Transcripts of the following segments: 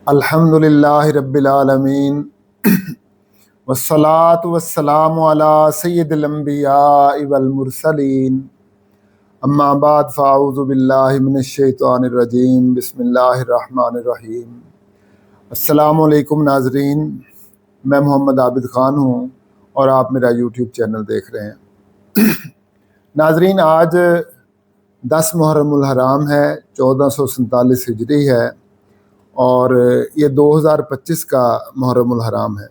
الحمدللہ رب العالمین والصلاة والسلام علی سید الانبیاء والمرسلین اما بعد فاعوذ باللہ من الشیطان الرجیم بسم اللہ الرحمن الرحیم۔ السلام علیکم ناظرین، میں محمد عابد خان ہوں اور آپ میرا یوٹیوب چینل دیکھ رہے ہیں۔ ناظرین، آج 10 محرم الحرام ہے، 1447 ہجری ہے اور یہ 2025 کا محرم الحرام ہے۔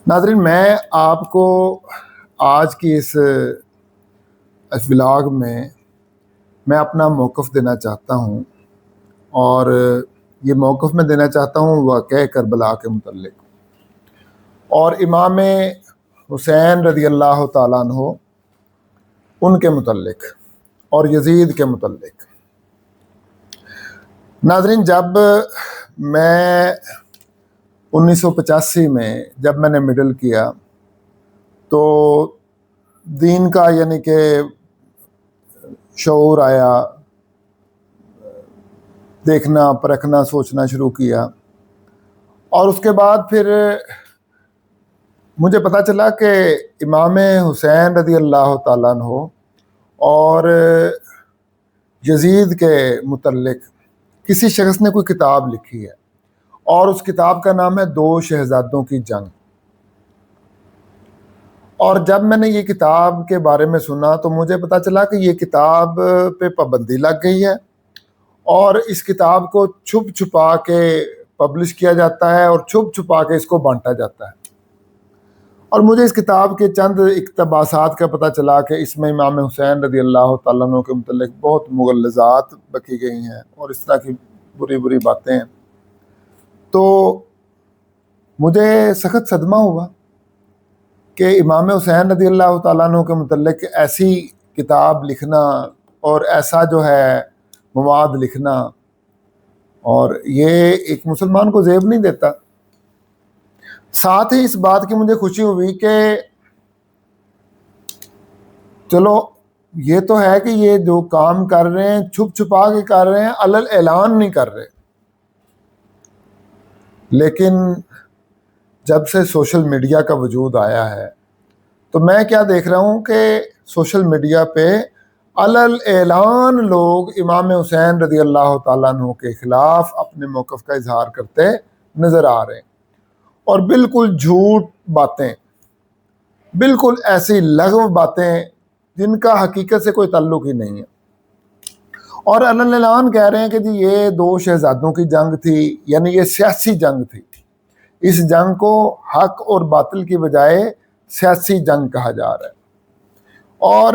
ناظرین، میں آپ کو آج کی اس ولاگ میں اپنا موقف دینا چاہتا ہوں، اور یہ موقف میں دینا چاہتا ہوں واقعہ کربلا کے متعلق اور امام حسین رضی اللہ تعالیٰ عنہ ان کے متعلق اور یزید کے متعلق۔ ناظرین، جب میں 1985 میں جب میں نے مڈل کیا تو دین کا یعنی کہ شعور آیا، دیکھنا پرکھنا سوچنا شروع کیا، اور اس کے بعد پھر مجھے پتہ چلا کہ امام حسین رضی اللہ تعالیٰ عنہ اور یزید کے متعلق کسی شخص نے کوئی کتاب لکھی ہے، اور اس کتاب کا نام ہے 2 شہزادوں کی جنگ۔ اور جب میں نے یہ کتاب کے بارے میں سنا تو مجھے پتہ چلا کہ یہ کتاب پہ پابندی لگ گئی ہے اور اس کتاب کو چھپ چھپا کے پبلش کیا جاتا ہے اور چھپ چھپا کے اس کو بانٹا جاتا ہے۔ اور مجھے اس کتاب کے چند اقتباسات کا پتہ چلا کہ اس میں امام حسین رضی اللہ تعالیٰ عنہ کے متعلق بہت مغلظات بکی گئی ہیں اور اس طرح کی بری بری باتیں ہیں۔ تو مجھے سخت صدمہ ہوا کہ امام حسین رضی اللہ تعالیٰ عنہ کے متعلق ایسی کتاب لکھنا اور ایسا جو ہے مواد لکھنا، اور یہ ایک مسلمان کو زیب نہیں دیتا۔ ساتھ ہی اس بات کی مجھے خوشی ہوئی کہ چلو یہ تو ہے کہ یہ جو کام کر رہے ہیں چھپ چھپا کے کر رہے ہیں، علل اعلان نہیں کر رہے۔ لیکن جب سے سوشل میڈیا کا وجود آیا ہے تو میں کیا دیکھ رہا ہوں کہ سوشل میڈیا پہ علل اعلان لوگ امام حسین رضی اللہ تعالیٰ عنہ کے خلاف اپنے موقف کا اظہار کرتے نظر آ رہے ہیں، اور بالکل جھوٹ باتیں، بالکل ایسی لغو باتیں جن کا حقیقت سے کوئی تعلق ہی نہیں ہے، اور علل اعلان کہہ رہے ہیں کہ جی یہ 2 شہزادوں کی جنگ تھی، یعنی یہ سیاسی جنگ تھی۔ اس جنگ کو حق اور باطل کی بجائے سیاسی جنگ کہا جا رہا ہے، اور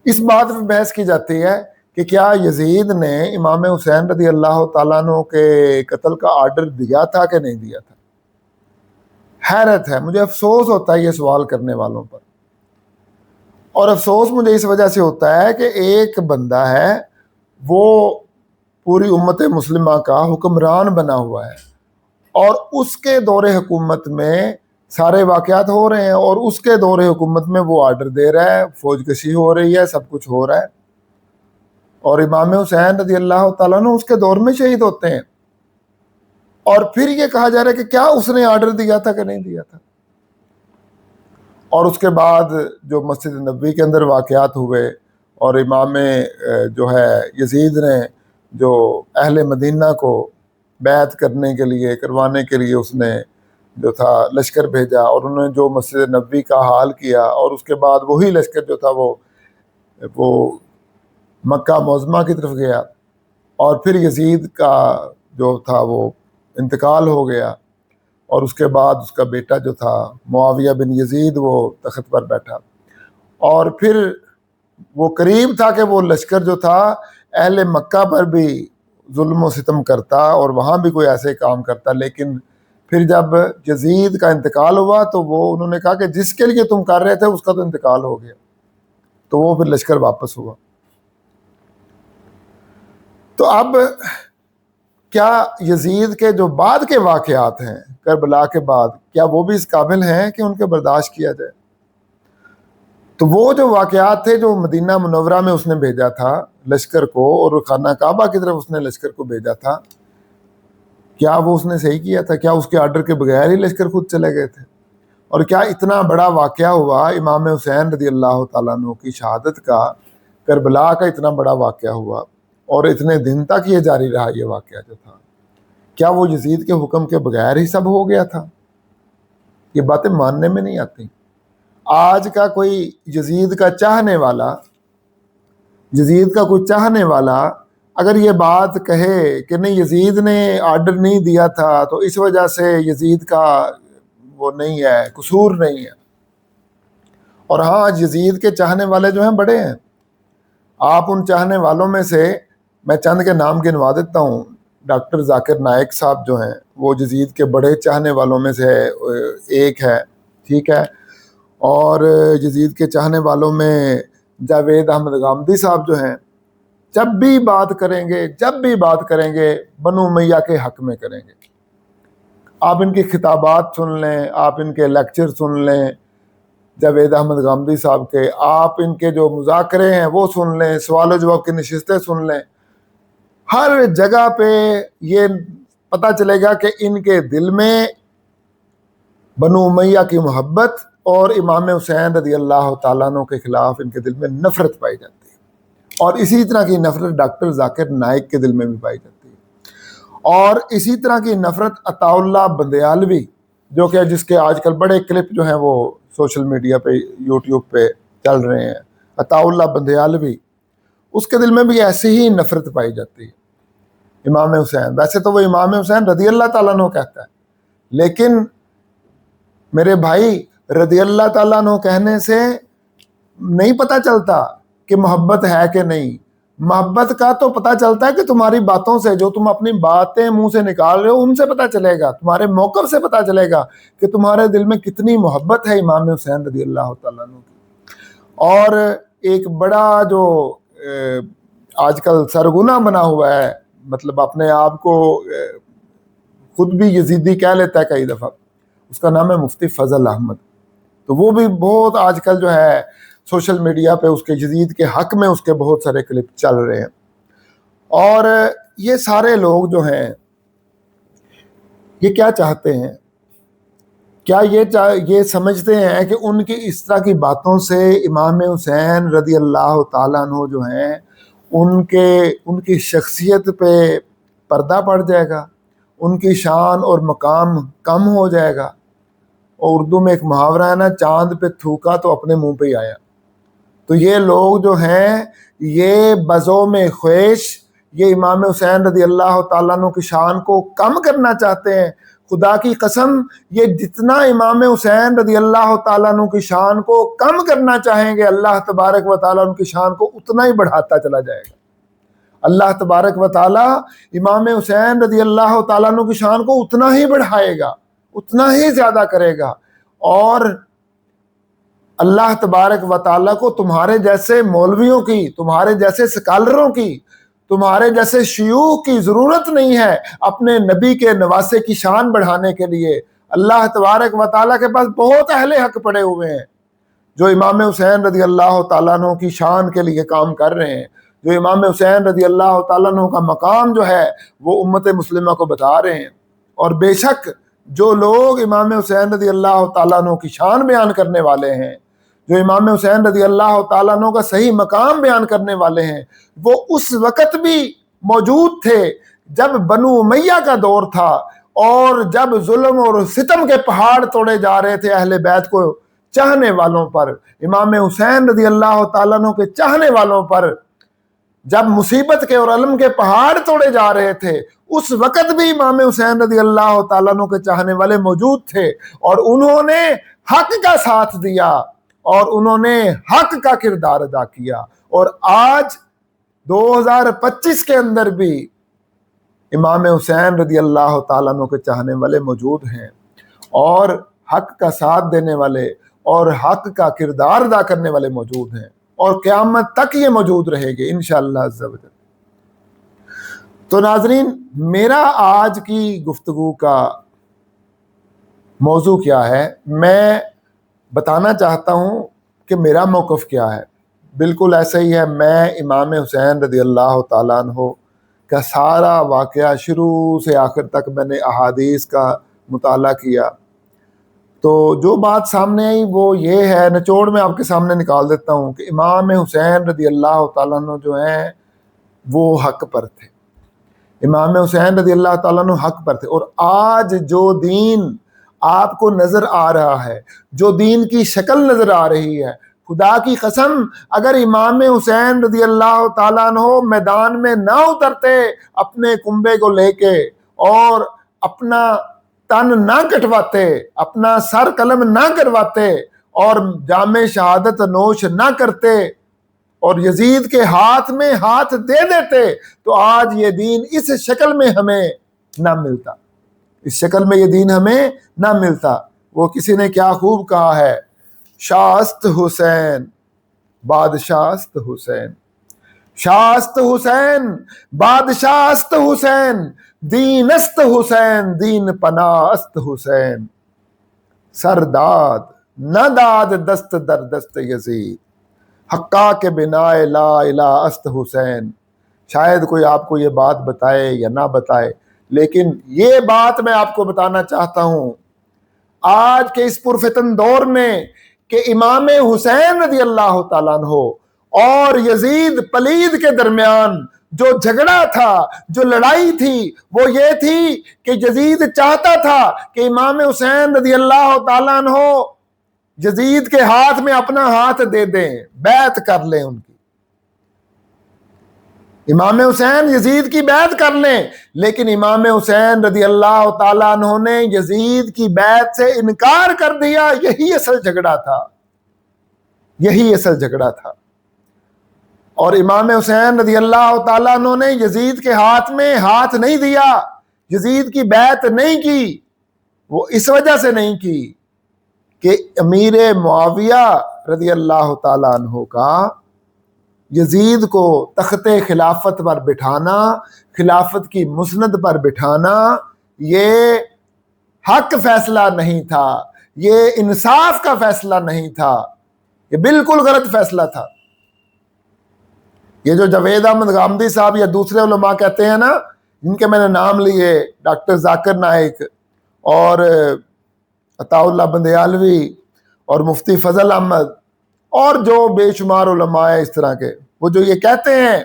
اس بات پہ بحث کی جاتی ہے کہ کیا یزید نے امام حسین رضی اللہ تعالیٰ عنہ کے قتل کا آرڈر دیا تھا کہ نہیں دیا تھا۔ حیرت ہے، مجھے افسوس ہوتا ہے یہ سوال کرنے والوں پر، اور افسوس مجھے اس وجہ سے ہوتا ہے کہ ایک بندہ ہے وہ پوری امت مسلمہ کا حکمران بنا ہوا ہے، اور اس کے دور حکومت میں سارے واقعات ہو رہے ہیں، اور اس کے دور حکومت میں وہ آرڈر دے رہا ہے، فوج کشی ہو رہی ہے، سب کچھ ہو رہا ہے، اور امام حسین رضی اللہ تعالیٰ عنہ اس کے دور میں شہید ہوتے ہیں، اور پھر یہ کہا جا رہا ہے کہ کیا اس نے آرڈر دیا تھا کہ نہیں دیا تھا۔ اور اس کے بعد جو مسجد نبوی کے اندر واقعات ہوئے، اور امام جو ہے یزید نے جو اہل مدینہ کو بیعت کرنے کے لیے کروانے کے لیے اس نے جو تھا لشکر بھیجا، اور انہوں نے جو مسجد نبوی کا حال کیا، اور اس کے بعد وہی لشکر جو تھا وہ مکہ معظمہ کی طرف گیا، اور پھر یزید کا جو تھا وہ انتقال ہو گیا، اور اس کے بعد اس کا بیٹا جو تھا معاویہ بن یزید وہ تخت پر بیٹھا، اور پھر وہ قریب تھا کہ وہ لشکر جو تھا اہل مکہ پر بھی ظلم و ستم کرتا اور وہاں بھی کوئی ایسے کام کرتا، لیکن پھر جب یزید کا انتقال ہوا تو انہوں نے کہا کہ جس کے لیے تم کر رہے تھے اس کا تو انتقال ہو گیا، تو وہ پھر لشکر واپس ہوا۔ تو اب کیا یزید کے جو بعد کے واقعات ہیں کربلا کے بعد، کیا وہ بھی اس قابل ہیں کہ ان کے برداشت کیا جائے؟ تو وہ جو واقعات تھے جو مدینہ منورہ میں اس نے بھیجا تھا لشکر کو، اور خانہ کعبہ کی طرف اس نے لشکر کو بھیجا تھا، کیا وہ اس نے صحیح کیا تھا؟ کیا اس کے آرڈر کے بغیر ہی لشکر خود چلے گئے تھے؟ اور کیا اتنا بڑا واقعہ ہوا امام حسین رضی اللہ تعالیٰ عنہ کی شہادت کا، کربلا کا اتنا بڑا واقعہ ہوا، اور اتنے دن تک یہ جاری رہا یہ واقعہ جو تھا، کیا وہ یزید کے حکم کے بغیر ہی سب ہو گیا تھا؟ یہ باتیں ماننے میں نہیں آتی۔ آج کا کوئی یزید کا چاہنے والا اگر یہ بات کہے کہ نہیں یزید نے آرڈر نہیں دیا تھا تو اس وجہ سے یزید کا وہ نہیں ہے، قصور نہیں ہے، اور ہاں یزید کے چاہنے والے جو ہیں بڑے ہیں، آپ ان چاہنے والوں میں سے میں چند کے نام گنوا دیتا ہوں۔ ڈاکٹر ذاکر نائک صاحب جو ہیں وہ یزید کے بڑے چاہنے والوں میں سے ایک ہے، ٹھیک ہے، اور یزید کے چاہنے والوں میں جاوید احمد غامدی صاحب جو ہیں، جب بھی بات کریں گے بنو امیہ کے حق میں کریں گے۔ آپ ان کی خطابات سن لیں، آپ ان کے لیکچر سن لیں جاوید احمد غامدی صاحب کے، آپ ان کے جو مذاکرے ہیں وہ سن لیں، سوال و جواب کی نشستیں سن لیں، ہر جگہ پہ یہ پتہ چلے گا کہ ان کے دل میں بنو امیہ کی محبت اور امام حسین رضی اللہ تعالیٰ عنہ کے خلاف ان کے دل میں نفرت پائی جاتی ہے، اور اسی طرح کی نفرت ڈاکٹر ذاکر نائک کے دل میں بھی پائی جاتی ہے، اور اسی طرح کی نفرت عطا اللہ بندیالوی جو کہ جس کے آج کل بڑے کلپ جو ہیں وہ سوشل میڈیا پہ یوٹیوب پہ چل رہے ہیں، عطا اللہ بندیالوی، اس کے دل میں بھی ایسی ہی نفرت پائی جاتی ہے امام حسین۔ ویسے تو وہ امام حسین رضی اللہ تعالیٰ عنہ کہتا ہے، لیکن میرے بھائی رضی اللہ تعالیٰ عنہ کہنے سے نہیں پتہ چلتا کہ محبت ہے کہ نہیں۔ محبت کا تو پتہ چلتا ہے کہ تمہاری باتوں سے، جو تم اپنی باتیں منہ سے نکال رہے ہو ان سے پتہ چلے گا، تمہارے موقف سے پتہ چلے گا کہ تمہارے دل میں کتنی محبت ہے امام حسین رضی اللہ تعالیٰ عنہ کی۔ اور ایک بڑا جو آج کل سرگنا بنا ہوا ہے، مطلب اپنے آپ کو خود بھی یزیدی کہہ لیتا ہے کئی دفعہ، اس کا نام ہے مفتی فضل احمد۔ تو وہ بھی بہت آج کل جو ہے سوشل میڈیا پہ اس کے یزید کے حق میں اس کے بہت سارے کلپ چل رہے ہیں، اور یہ سارے لوگ جو ہیں یہ کیا چاہتے ہیں؟ کیا یہ سمجھتے ہیں کہ ان کی اس طرح کی باتوں سے امام حسین رضی اللہ تعالیٰ عنہ جو ہیں ان کی شخصیت پہ پردہ پڑ جائے گا، ان کی شان اور مقام کم ہو جائے گا؟ اور اردو میں ایک محاورہ ہے نا، چاند پہ تھوکا تو اپنے منہ پہ ہی آیا۔ تو یہ لوگ جو ہیں یہ بزوم خواہش یہ امام حسین رضی اللہ تعالیٰ عنہ کی شان کو کم کرنا چاہتے ہیں۔ خدا کی قسم یہ جتنا امام حسین رضی اللہ تعالیٰ عنہ کی شان کو کم کرنا چاہیں گے، اللہ تبارک و تعالیٰ ان کی شان کو اتنا ہی بڑھاتا چلا جائے گا۔ اللہ تبارک و تعالیٰ امام حسین رضی اللہ تعالیٰ عنہ کی شان کو اتنا ہی بڑھائے گا، اتنا ہی زیادہ کرے گا، اور اللہ تبارک و تعالیٰ کو تمہارے جیسے مولویوں کی، تمہارے جیسے سکالروں کی، تمہارے جیسے شیوخ کی ضرورت نہیں ہے اپنے نبی کے نواسے کی شان بڑھانے کے لیے۔ اللہ تبارک و تعالیٰ کے پاس بہت اہل حق پڑے ہوئے ہیں جو امام حسین رضی اللہ تعالیٰ عنہ کی شان کے لیے کام کر رہے ہیں، جو امام حسین رضی اللہ تعالیٰ عنہ کا مقام جو ہے وہ امت مسلمہ کو بتا رہے ہیں۔ اور بے شک جو لوگ امام حسین رضی اللہ تعالیٰ عنہ کی شان بیان کرنے والے ہیں، جو امام حسین رضی اللہ تعالیٰ عنہ کا صحیح مقام بیان کرنے والے ہیں، وہ اس وقت بھی موجود تھے جب بنو امیہ کا دور تھا، اور جب ظلم اور ستم کے پہاڑ توڑے جا رہے تھے اہل بیت کو چاہنے والوں پر، امام حسین رضی اللہ تعالیٰ عنہ کے چاہنے والوں پر جب مصیبت کے اور علم کے پہاڑ توڑے جا رہے تھے، اس وقت بھی امام حسین رضی اللہ تعالیٰ عنہ کے چاہنے والے موجود تھے، اور انہوں نے حق کا ساتھ دیا اور انہوں نے حق کا کردار ادا کیا۔ اور آج 2025 کے اندر بھی امام حسین رضی اللہ تعالیٰ عنہ کے چاہنے والے موجود ہیں، اور حق کا ساتھ دینے والے اور حق کا کردار ادا کرنے والے موجود ہیں، اور قیامت تک یہ موجود رہے گے انشاءاللہ عز و جل۔ تو ناظرین، میرا آج کی گفتگو کا موضوع کیا ہے؟ میں بتانا چاہتا ہوں کہ میرا موقف کیا ہے، بالکل ایسا ہی ہے۔ میں امام حسین رضی اللہ تعالیٰ عنہ کا سارا واقعہ شروع سے آخر تک میں نے احادیث کا مطالعہ کیا، تو جو بات سامنے آئی وہ یہ ہے، نچوڑ میں آپ کے سامنے نکال دیتا ہوں کہ امام حسین رضی اللہ تعالیٰ عنہ جو ہیں وہ حق پر تھے، امام حسین رضی اللہ تعالیٰ عنہ حق پر تھے۔ اور آج جو دین آپ کو نظر آ رہا ہے، جو دین کی شکل نظر آ رہی ہے، خدا کی قسم اگر امام حسین رضی اللہ تعالیٰ عنہ میدان میں نہ اترتے اپنے کنبے کو لے کے، اور اپنا تن نہ کٹواتے، اپنا سر قلم نہ کرواتے، اور جام شہادت نوش نہ کرتے، اور یزید کے ہاتھ میں ہاتھ دے دیتے، تو آج یہ دین اس شکل میں ہمیں نہ ملتا، اس شکل میں یہ دین ہمیں نہ ملتا۔ وہ کسی نے کیا خوب کہا ہے، شاست حسین بادشاہست حسین، شاست حسین بادشاہست حسین، دین است حسین دین پناست حسین، سرداد نہ داد دست در دست یزید، حقا کے بنا لا الہ است حسین۔ شاید کوئی آپ کو یہ بات بتائے یا نہ بتائے، لیکن یہ بات میں آپ کو بتانا چاہتا ہوں آج کے اس پرفتن دور میں کہ امام حسین رضی اللہ تعالیٰ عنہ اور یزید پلید کے درمیان جو جھگڑا تھا، جو لڑائی تھی، وہ یہ تھی کہ یزید چاہتا تھا کہ امام حسین رضی اللہ تعالیٰ عنہ یزید کے ہاتھ میں اپنا ہاتھ دے دیں، بیعت کر لیں ان کی، امام حسین یزید کی بیعت کر لیں، لیکن امام حسین رضی اللہ تعالیٰ عنہ نے یزید کی بیعت سے انکار کر دیا۔ یہی اصل جھگڑا تھا، یہی اصل جھگڑا تھا۔ اور امام حسین رضی اللہ تعالیٰ عنہ نے یزید کے ہاتھ میں ہاتھ نہیں دیا، یزید کی بیعت نہیں کی، وہ اس وجہ سے نہیں کی کہ امیر معاویہ رضی اللہ تعالیٰ عنہ کا یزید کو تخت خلافت پر بٹھانا، خلافت کی مسند پر بٹھانا، یہ حق فیصلہ نہیں تھا، یہ انصاف کا فیصلہ نہیں تھا، یہ بالکل غلط فیصلہ تھا۔ یہ جو جاوید احمد غامدی صاحب یا دوسرے علماء کہتے ہیں نا، جن کے میں نے نام لیے، ڈاکٹر ذاکر نائک اور عطا اللہ بندیالوی اور مفتی فضل احمد اور جو بے شمار علماء ہیں اس طرح کے، وہ جو یہ کہتے ہیں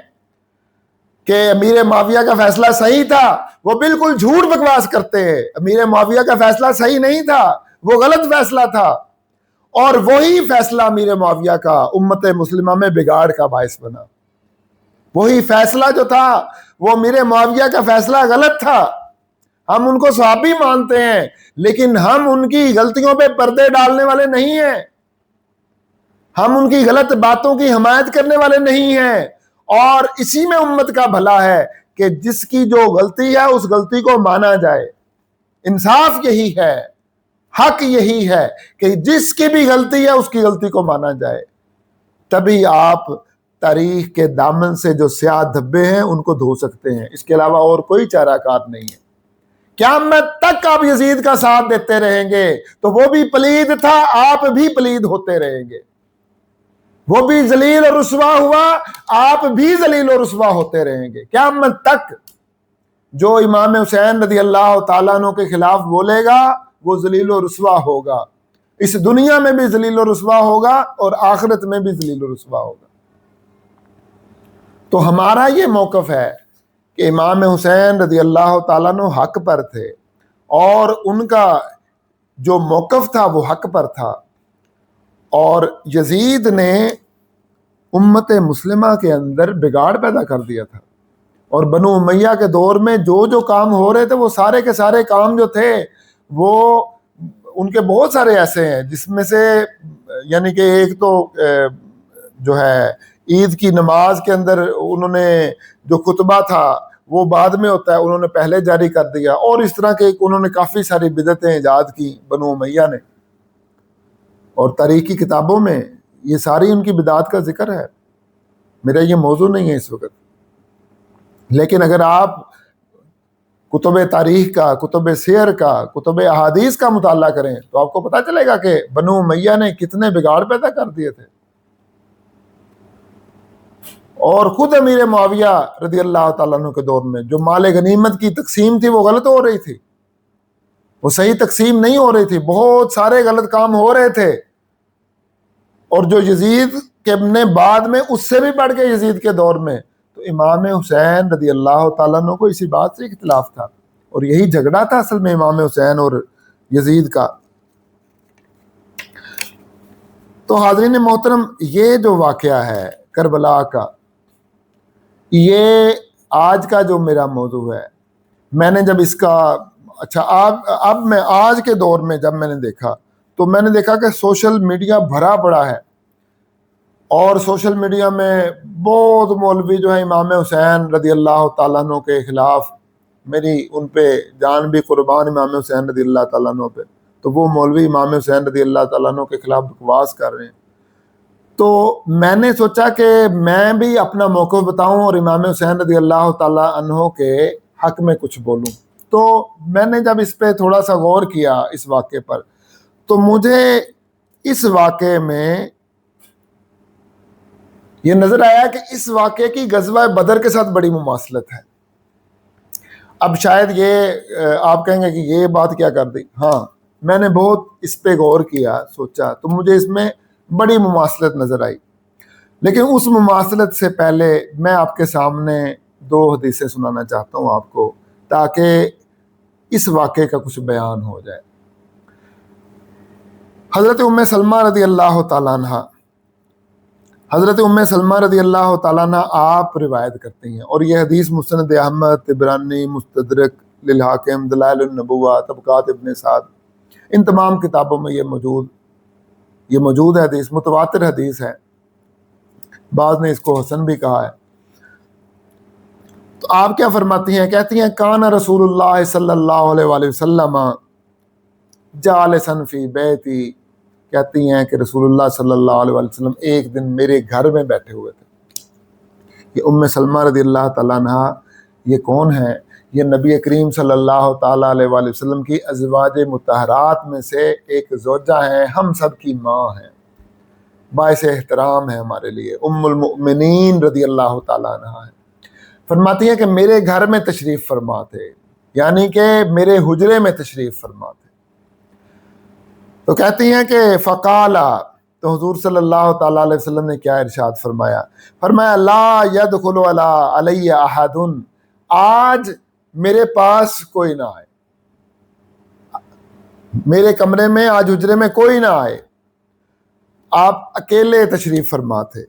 کہ امیر معاویہ کا فیصلہ صحیح تھا، وہ بالکل جھوٹ بکواس کرتے ہیں۔ امیر معاویہ کا فیصلہ صحیح نہیں تھا، وہ غلط فیصلہ تھا، اور وہی فیصلہ امیر معاویہ کا امت مسلمہ میں بگاڑ کا باعث بنا۔ وہی فیصلہ جو تھا وہ امیر معاویہ کا فیصلہ غلط تھا۔ ہم ان کو صحابی مانتے ہیں، لیکن ہم ان کی غلطیوں پہ پردے ڈالنے والے نہیں ہیں، ہم ان کی غلط باتوں کی حمایت کرنے والے نہیں ہیں، اور اسی میں امت کا بھلا ہے کہ جس کی جو غلطی ہے اس غلطی کو مانا جائے۔ انصاف یہی ہے، حق یہی ہے کہ جس کی بھی غلطی ہے اس کی غلطی کو مانا جائے، تبھی آپ تاریخ کے دامن سے جو سیاہ دھبے ہیں ان کو دھو سکتے ہیں، اس کے علاوہ اور کوئی چارہ کار نہیں ہے۔ قیامت تک آپ یزید کا ساتھ دیتے رہیں گے تو وہ بھی پلید تھا، آپ بھی پلید ہوتے رہیں گے، وہ بھی ذلیل اور رسوا ہوا، آپ بھی ذلیل اور رسوا ہوتے رہیں گے قیامت تک۔ جو امام حسین رضی اللہ تعالیٰ عنہ کے خلاف بولے گا وہ ذلیل و رسوا ہوگا، اس دنیا میں بھی ذلیل و رسوا ہوگا اور آخرت میں بھی ذلیل و رسوا ہوگا۔ تو ہمارا یہ موقف ہے کہ امام حسین رضی اللہ تعالیٰ عنہ حق پر تھے، اور ان کا جو موقف تھا وہ حق پر تھا، اور یزید نے امت مسلمہ کے اندر بگاڑ پیدا کر دیا تھا، اور بنو امیہ کے دور میں جو جو کام ہو رہے تھے وہ سارے کے سارے کام جو تھے وہ ان کے بہت سارے ایسے ہیں، جس میں سے یعنی کہ ایک تو جو ہے عید کی نماز کے اندر انہوں نے جو خطبہ تھا وہ بعد میں ہوتا ہے، انہوں نے پہلے جاری کر دیا، اور اس طرح کے انہوں نے کافی ساری بدعتیں ایجاد کی بنو امیہ نے، اور تاریخی کتابوں میں یہ ساری ان کی بدعات کا ذکر ہے۔ میرا یہ موضوع نہیں ہے اس وقت، لیکن اگر آپ کتب تاریخ کا، کتب سیر کا، کتب احادیث کا مطالعہ کریں تو آپ کو پتہ چلے گا کہ بنو امیہ نے کتنے بگاڑ پیدا کر دیے تھے. اور خود امیر معاویہ رضی اللہ تعالیٰ عنہ کے دور میں جو مال غنیمت کی تقسیم تھی وہ غلط ہو رہی تھی، وہ صحیح تقسیم نہیں ہو رہی تھی، بہت سارے غلط کام ہو رہے تھے. اور جو یزید کے نے بعد میں اس سے بھی بڑھ کے یزید کے دور میں تو امام حسین رضی اللہ تعالیٰ عنہ کو اسی بات سے اختلاف تھا، اور یہی جھگڑا تھا اصل میں امام حسین اور یزید کا. تو حاضرین محترم، یہ جو واقعہ ہے کربلا کا، یہ آج کا جو میرا موضوع ہے. میں نے جب اس کا اب میں آج کے دور میں جب میں نے دیکھا تو میں نے دیکھا کہ سوشل میڈیا بھرا پڑا ہے، اور سوشل میڈیا میں بہت مولوی جو ہے امام حسین رضی اللہ تعالیٰ عنہ کے خلاف، میری ان پہ جان بھی قربان امام حسین رضی اللہ تعالیٰ عنہ پہ، تو وہ مولوی امام حسین رضی اللہ تعالیٰ عنہ کے خلاف بکواس کر رہے ہیں. تو میں نے سوچا کہ میں بھی اپنا موقف بتاؤں اور امام حسین رضی اللہ تعالیٰ عنہ کے حق میں کچھ بولوں. تو میں نے جب اس پہ تھوڑا سا غور کیا اس واقعے پر، تو مجھے اس واقعے میں یہ نظر آیا کہ اس واقعے کی غزوہ بدر کے ساتھ بڑی مماثلت ہے. اب شاید یہ آپ کہیں گے کہ یہ بات کیا کر دی. ہاں، میں نے بہت اس پہ غور کیا، سوچا، تو مجھے اس میں بڑی مماثلت نظر آئی. لیکن اس مماثلت سے پہلے میں آپ کے سامنے 2 حدیثیں سنانا چاہتا ہوں آپ کو، تاکہ اس واقعے کا کچھ بیان ہو جائے. حضرت ام سلمہ رضی اللہ تعالیٰ عنہ، حضرت ام سلمہ رضی اللہ تعالیٰ عنہ آپ روایت کرتے ہیں، اور یہ حدیث مسند احمد، طبرانی، مستدرک للحاکم، دلائل النبوہ، طبقات ابن سعد، ان تمام کتابوں میں یہ موجود ہے. حدیث متواتر حدیث ہے، بعض نے اس کو حسن بھی کہا ہے. تو آپ کیا فرماتی ہیں؟ کہتی ہیں کان رسول اللہ صلی اللہ علیہ وآلہ وسلم جالسا فی بیتی، کہتی ہیں کہ رسول اللہ صلی اللہ علیہ وآلہ وسلم ایک دن میرے گھر میں بیٹھے ہوئے تھے. یہ ام سلمہ رضی اللہ تعالیٰ عنہ یہ کون ہے؟ یہ نبی کریم صلی اللہ تعالیٰ علیہ وآلہ وسلم کی ازواج مطہرات میں سے ایک زوجہ ہیں، ہم سب کی ماں ہیں، باعث احترام ہے ہمارے لیے، ام المؤمنین رضی اللہ تعالیٰ عنہ ہے. فرماتی ہیں کہ میرے گھر میں تشریف فرما تھے، یعنی کہ میرے حجرے میں تشریف فرما تھے. تو کہتی ہیں کہ فقالا، تو حضور صلی اللہ تعالیٰ علیہ وسلم نے کیا ارشاد فرمایا؟ فرمایا لا یدخل علی احد، آج میرے پاس کوئی نہ آئے، میرے کمرے میں آج حجرے میں کوئی نہ آئے، آپ اکیلے تشریف فرما تھے.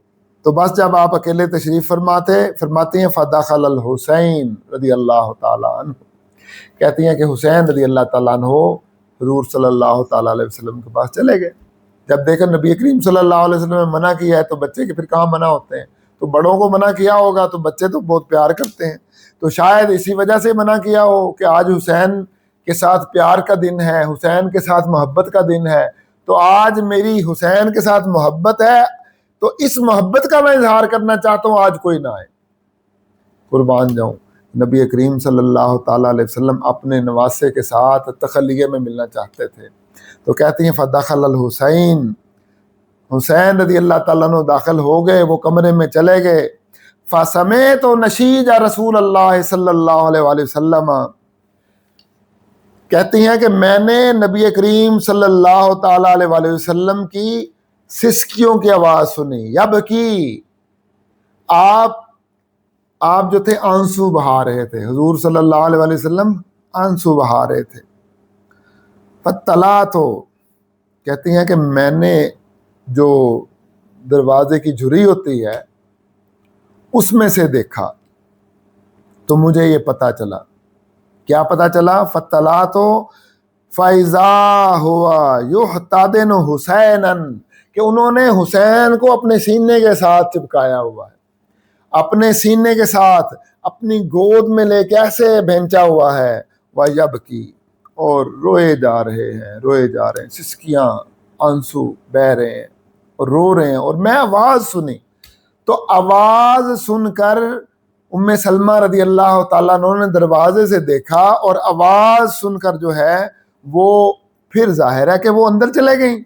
تو بس جب آپ اکیلے تشریف فرما تھے، فرماتی ہیں فدخل الحسین رضی اللہ تعالیٰ عنہ، کہتی ہیں کہ حسین رضی اللہ تعالیٰ عنہ حضور صلی اللہ تعالیٰ علیہ وسلم کے پاس چلے گئے. جب دیکھا نبی کریم صلی اللہ علیہ وسلم نے منع کیا ہے تو بچے کے پھر کہاں منع ہوتے ہیں؟ تو بڑوں کو منع کیا ہوگا تو بچے تو بہت پیار کرتے ہیں، تو شاید اسی وجہ سے منع کیا ہو کہ آج حسین کے ساتھ پیار کا دن ہے، حسین کے ساتھ محبت کا دن ہے، تو آج میری حسین کے ساتھ محبت ہے، تو اس محبت کا میں اظہار کرنا چاہتا ہوں، آج کوئی نہ آئے. قربان جاؤں، نبی کریم صلی اللہ تعالیٰ علیہ وسلم اپنے نواسے کے ساتھ تخلیہ میں ملنا چاہتے تھے. تو کہتی ہیں فدخل الحسین، حسین رضی اللہ تعالیٰ عنہ داخل ہو گئے، وہ کمرے میں چلے گئے. فسمعت نشیج رسول اللہ صلی اللہ علیہ وآلہ وسلم، کہتی ہیں کہ میں نے نبی کریم صلی اللہ تعالیٰ علیہ وآلہ وسلم کی سسکیوں کی آواز سنی. یبکی، آپ جو تھے آنسو بہا رہے تھے، حضور صلی اللہ علیہ وآلہ وسلم آنسو بہا رہے تھے. فطلعت، کہتی ہیں کہ میں نے جو دروازے کی جھری ہوتی ہے اس میں سے دیکھا تو مجھے یہ پتہ چلا. کیا پتہ چلا؟ فطلعت فاذا ہوا یحتضن حسینا، کہ انہوں نے حسین کو اپنے سینے کے ساتھ چپکایا ہوا ہے، اپنے سینے کے ساتھ اپنی گود میں لے کے ایسے بھینچا ہوا ہے. وَيَبْكِي، اور روئے جا رہے ہیں، سسکیاں، آنسو بہ رہے ہیں اور رو رہے ہیں. اور میں آواز سنی، تو آواز سن کر ام سلمہ رضی اللہ تعالیٰ عنہ نے دروازے سے دیکھا اور آواز سن کر جو ہے وہ پھر ظاہر ہے کہ وہ اندر چلے گئیں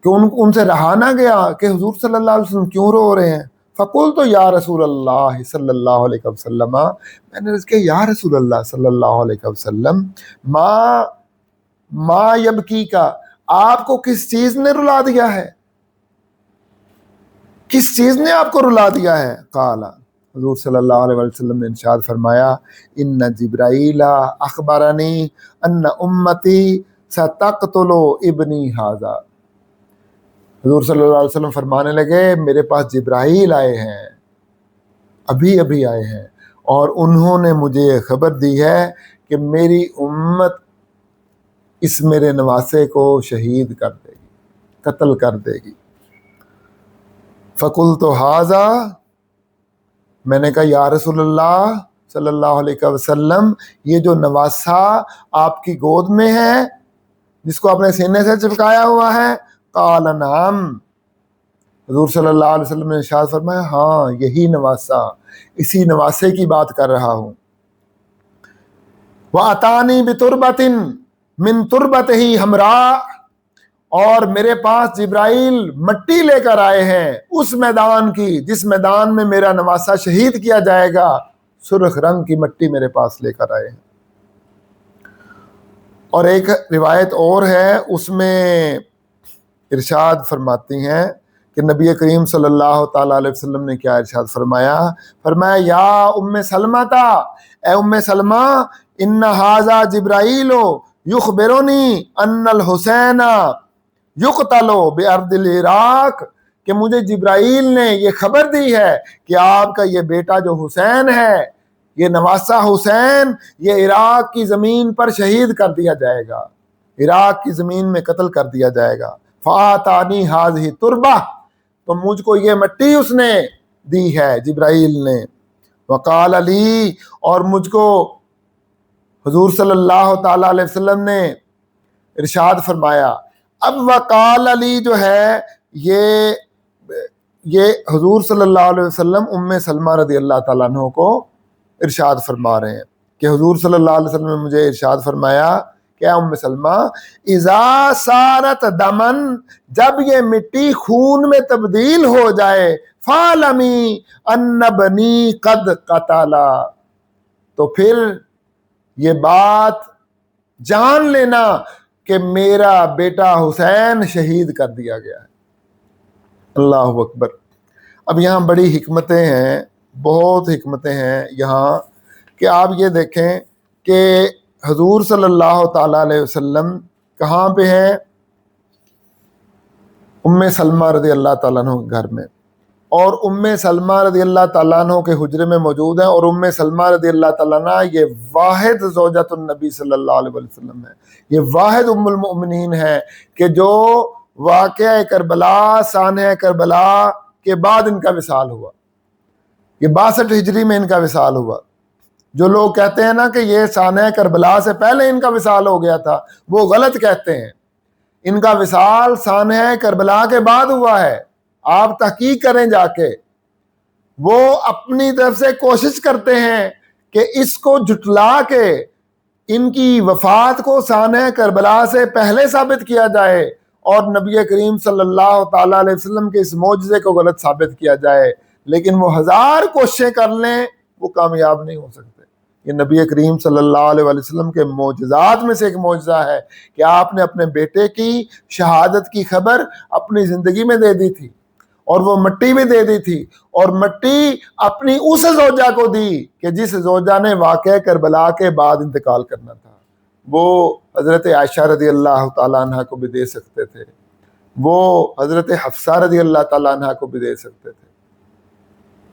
کہ ان سے رہا نہ گیا کہ حضور صلی اللہ علیہ وسلم کیوں رو رہے ہیں. فقلت یا رسول اللہ صلی اللہ علیہ وسلم، میں نے کہا یا رسول اللہ صلی اللہ علیہ وسلم، ما یبکی کا، آپ کو کس چیز نے رلا دیا ہے، کس چیز نے آپ کو رلا دیا ہے؟ قال، حضور صلی اللہ علیہ وسلم نے ارشاد فرمایا ان جبرائیل اخبرنی ان امتی ستقتل ابنی ھذا. حضور صلی اللہ علیہ وسلم فرمانے لگے میرے پاس جبرائیل آئے ہیں، ابھی آئے ہیں، اور انہوں نے مجھے یہ خبر دی ہے کہ میری امت اس میرے نواسے کو شہید کر دے گی، قتل کر دے گی. فقلت ھذا، میں نے کہا یا رسول اللہ صلی اللہ علیہ وسلم، یہ جو نواسہ آپ کی گود میں ہے جس کو آپ نے سینے سے چپکایا ہوا ہے؟ قال نعم، حضور صلی اللہ علیہ وسلم نے ارشاد فرمایا ہاں یہی نواسہ، اسی نواسے کی بات کر رہا ہوں. وَأَتَانِي بِتُرْبَةٍ مِّن تُرْبَتِهِ حَمْرَاء، اور میرے پاس جبرائیل مٹی لے کر آئے ہیں اس میدان کی جس میدان میں میرا نواسہ شہید کیا جائے گا، سرخ رنگ کی مٹی میرے پاس لے کر آئے ہیں. اور ایک روایت اور ہے، اس میں ارشاد فرماتی ہیں کہ نبی کریم صلی اللہ تعالیٰ علیہ وسلم نے کیا ارشاد فرمایا یا ام سلمہ، اے ام سلمہ، ان ھذا جبرائیل یخبرنی ان الحسین یقتل بارض العراق، کہ مجھے جبرائیل نے یہ خبر دی ہے کہ آپ کا یہ بیٹا جو حسین ہے، یہ نواسہ حسین، یہ عراق کی زمین پر شہید کر دیا جائے گا، عراق کی زمین میں قتل کر دیا جائے گا. فَآتَانِي هَذِهِ تُرْبَةً، تو مجھ کو یہ مٹی اس نے دی ہے جبرائیل نے. وقال علی، اور مجھ کو حضور صلی اللہ تعالیٰ علیہ وسلم نے ارشاد فرمایا. اب وقال علی جو ہے یہ حضور صلی اللہ علیہ وسلم ام سلمہ رضی اللہ تعالیٰ عنہ کو ارشاد فرما رہے ہیں کہ حضور صلی اللہ علیہ وسلم نے مجھے ارشاد فرمایا کیا ام سلمہ، اذا صارت دمن، جب یہ مٹی خون میں تبدیل ہو جائے، فعلمی ان بنی قد قتلا، تو پھر یہ بات جان لینا کہ میرا بیٹا حسین شہید کر دیا گیا ہے. اللہ اکبر. اب یہاں بڑی حکمتیں ہیں، بہت حکمتیں ہیں یہاں، کہ آپ یہ دیکھیں کہ حضور صلی اللہ تعالیٰ علیہ وسلم کہاں پہ ہیں؟ ام سلمہ رضی اللہ تعالیٰ عنہ کے گھر میں، اور ام سلمہ رضی اللہ تعالیٰ عنہ کے حجرے میں موجود ہیں. اور ام سلمہ رضی اللہ تعالیٰ عنہ یہ واحد زوجۃ النبی صلی اللہ علیہ وسلم ہے، یہ واحد ام المؤمنین ہے کہ جو واقعہ کربلا، سانحہ کربلا کے بعد ان کا وصال ہوا. یہ 62 ہجری میں ان کا وصال ہوا. جو لوگ کہتے ہیں نا کہ یہ سانحہ کربلا سے پہلے ان کا وصال ہو گیا تھا، وہ غلط کہتے ہیں. ان کا وصال سانحہ کربلا کے بعد ہوا ہے. آپ تحقیق کریں جا کے. وہ اپنی طرف سے کوشش کرتے ہیں کہ اس کو جھٹلا کے ان کی وفات کو سانحہ کربلا سے پہلے ثابت کیا جائے اور نبی کریم صلی اللہ تعالیٰ علیہ وسلم کے اس معجزے کو غلط ثابت کیا جائے. لیکن وہ 1000 کوششیں کر لیں وہ کامیاب نہیں ہو سکتے. یہ نبی کریم صلی اللہ علیہ وسلم کے معجزات میں سے ایک معجزہ ہے کہ آپ نے اپنے بیٹے کی شہادت کی خبر اپنی زندگی میں دے دی تھی، اور وہ مٹی بھی دے دی تھی، اور مٹی اپنی اس زوجہ کو دی کہ جس زوجہ نے واقعہ کربلا کے بعد انتقال کرنا تھا. وہ حضرت عائشہ رضی اللہ تعالیٰ عنہ کو بھی دے سکتے تھے، وہ حضرت حفصہ رضی اللہ تعالیٰ عنہ کو بھی دے سکتے تھے،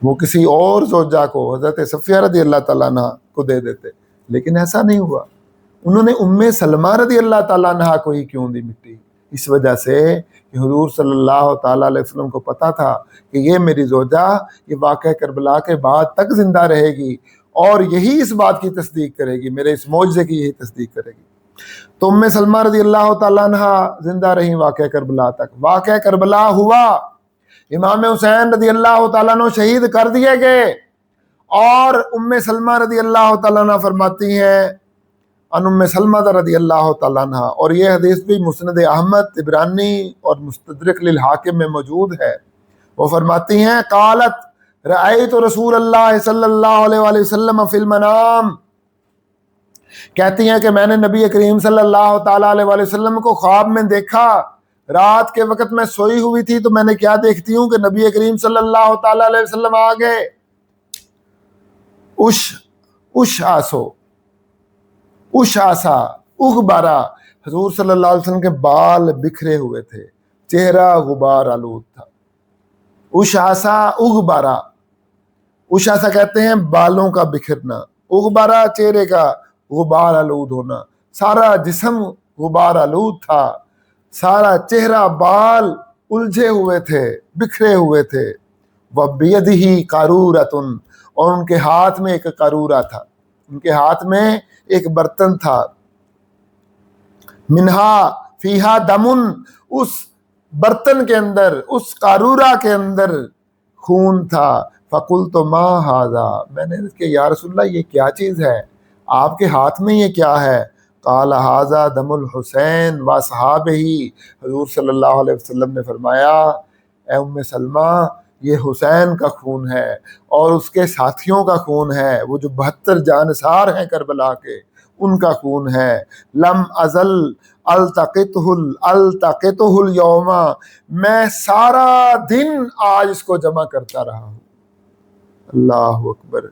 وہ کسی اور زوجہ کو حضرت صفیہ رضی اللہ تعالیٰ عنہ کو دے دیتے. لیکن ایسا نہیں ہوا. انہوں نے ام سلمہ رضی اللہ تعالیٰ عنہ کو ہی کیوں دی مٹی؟ اس وجہ سے کہ حضور صلی اللہ تعالیٰ علیہ وسلم کو پتا تھا کہ یہ میری زوجہ یہ واقعہ کربلا کے بعد تک زندہ رہے گی، اور یہی اس بات کی تصدیق کرے گی، میرے اس معجزے کی یہی تصدیق کرے گی. تو ام سلمہ رضی اللہ تعالیٰ عنہ زندہ رہیں واقعہ کربلا تک. واقعہ کربلا ہوا، امام حسین رضی اللہ تعالیٰ عنہ شہید کر دیے گئے، اور ام سلمہ رضی اللہ تعالیٰ عنہ فرماتی ہیں ان ام سلمہ رضی اللہ تعالیٰ عنہ، اور یہ حدیث بھی مسند احمد، طبرانی اور مستدرک للحاکم میں موجود ہے، وہ فرماتی ہیں قالت رأیت رسول اللہ صلی اللہ علیہ وآلہ وسلم فی المنام، کہتی ہیں کہ میں نے نبی کریم صلی اللہ تعالیٰ علیہ وآلہ وسلم کو خواب میں دیکھا، رات کے وقت میں سوئی ہوئی تھی تو میں نے کیا دیکھتی ہوں کہ نبی کریم صلی اللہ تعالیٰ علیہ وسلم آگے اشعثا اغبرا، حضور صلی اللہ علیہ وسلم کے بال بکھرے ہوئے تھے، چہرہ غبار آلود تھا۔ اشعثا اغبرا، اشعثا کہتے ہیں بالوں کا بکھرنا، اغبرا چہرے کا غبار آلود ہونا، سارا جسم غبار آلود تھا، سارا چہرہ بال الجھے ہوئے تھے، بکھرے ہوئے تھے۔ وَبِيَدِهِ قَارُورَةٌ، اور ان کے ہاتھ میں ایک قارورہ تھا، ان کے ہاتھ میں ایک برتن تھا، منہا فیہا دمن، اس برتن کے اندر، اس قارورہ کے اندر خون تھا۔ فَقُلْتُ مَا هَذَا، میں نے کہ یا رسول اللہ یہ کیا چیز ہے، آپ کے ہاتھ میں یہ کیا ہے؟ قال هذا دم الحسین وَأَصْحَابِهِ، حضور صلی اللہ علیہ وسلم نے فرمایا اے ام سلمہ یہ حسین کا خون ہے اور اس کے ساتھیوں کا خون ہے، وہ جو 72 جانثار ہیں کربلا کے، ان کا خون ہے۔ لم ازل التقطہ اليوم، میں سارا دن آج اس کو جمع کرتا رہا ہوں۔ اللہ اکبر۔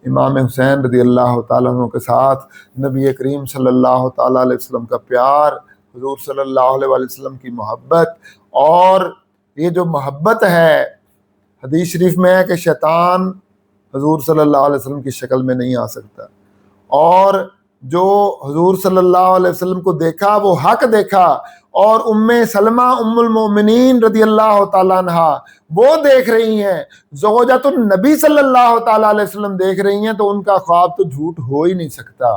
امام حسین رضی اللہ تعالیٰ عنہ کے ساتھ نبی کریم صلی اللہ تعالیٰ علیہ وسلم کا پیار، حضور صلی اللہ علیہ وسلم کی محبت، اور یہ جو محبت ہے، حدیث شریف میں ہے کہ شیطان حضور صلی اللہ علیہ وسلم کی شکل میں نہیں آ سکتا، اور جو حضور صلی اللہ علیہ وسلم کو دیکھا وہ حق دیکھا، اور ام سلمہ ام المؤمنین رضی اللہ تعالیٰ عنہ وہ دیکھ رہی ہیں، زوجۃ النبی صلی اللہ تعالیٰ علیہ وسلم دیکھ رہی ہیں، تو ان کا خواب تو جھوٹ ہو ہی نہیں سکتا،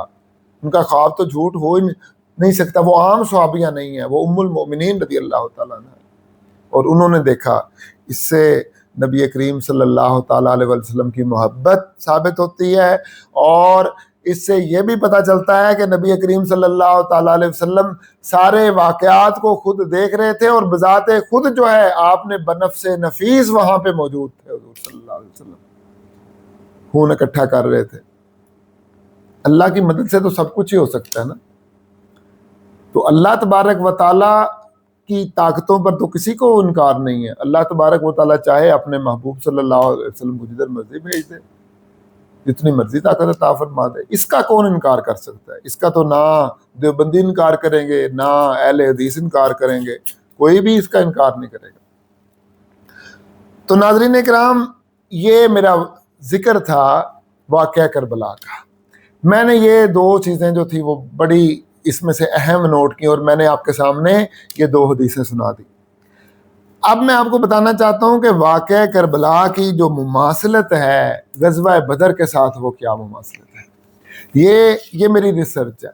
ان کا خواب تو جھوٹ ہو ہی نہیں سکتا۔ وہ عام صحابیہ نہیں ہیں، وہ ام المؤمنین رضی اللہ تعالیٰ عنہ، اور انہوں نے دیکھا۔ اس سے نبی کریم صلی اللہ تعالیٰ علیہ وسلم کی محبت ثابت ہوتی ہے، اور اس سے یہ بھی پتہ چلتا ہے کہ نبی کریم صلی اللہ تعالیٰ علیہ وسلم سارے واقعات کو خود دیکھ رہے تھے، اور بذات خود جو ہے آپ نے بنفس نفیس وہاں پہ موجود تھے، حضور صلی اللہ علیہ وسلم خون اکٹھا کر رہے تھے۔ اللہ کی مدد سے تو سب کچھ ہی ہو سکتا ہے نا، تو اللہ تبارک و تعالیٰ کی طاقتوں پر تو کسی کو انکار نہیں ہے۔ اللہ تبارک و تعالیٰ چاہے اپنے محبوب صلی اللہ علیہ وسلم کو جدھر مرضی بھیج دے، جتنی مرضی طاقت عطا فرما دے، اس کا کون انکار کر سکتا ہے؟ اس کا تو نہ دیوبندی انکار کریں گے، نہ اہل حدیث انکار کریں گے، کوئی بھی اس کا انکار نہیں کرے گا۔ تو ناظرین کرام، یہ میرا ذکر تھا واقعہ کربلا کا۔ میں نے یہ دو چیزیں جو تھی وہ بڑی اس میں سے اہم نوٹ کی، اور میں نے آپ کے سامنے یہ 2 حدیثیں سنا دی۔ اب میں آپ کو بتانا چاہتا ہوں کہ واقعہ کربلا کی جو مماثلت ہے غزوہ بدر کے ساتھ، وہ کیا مماثلت ہے۔ یہ میری ریسرچ ہے،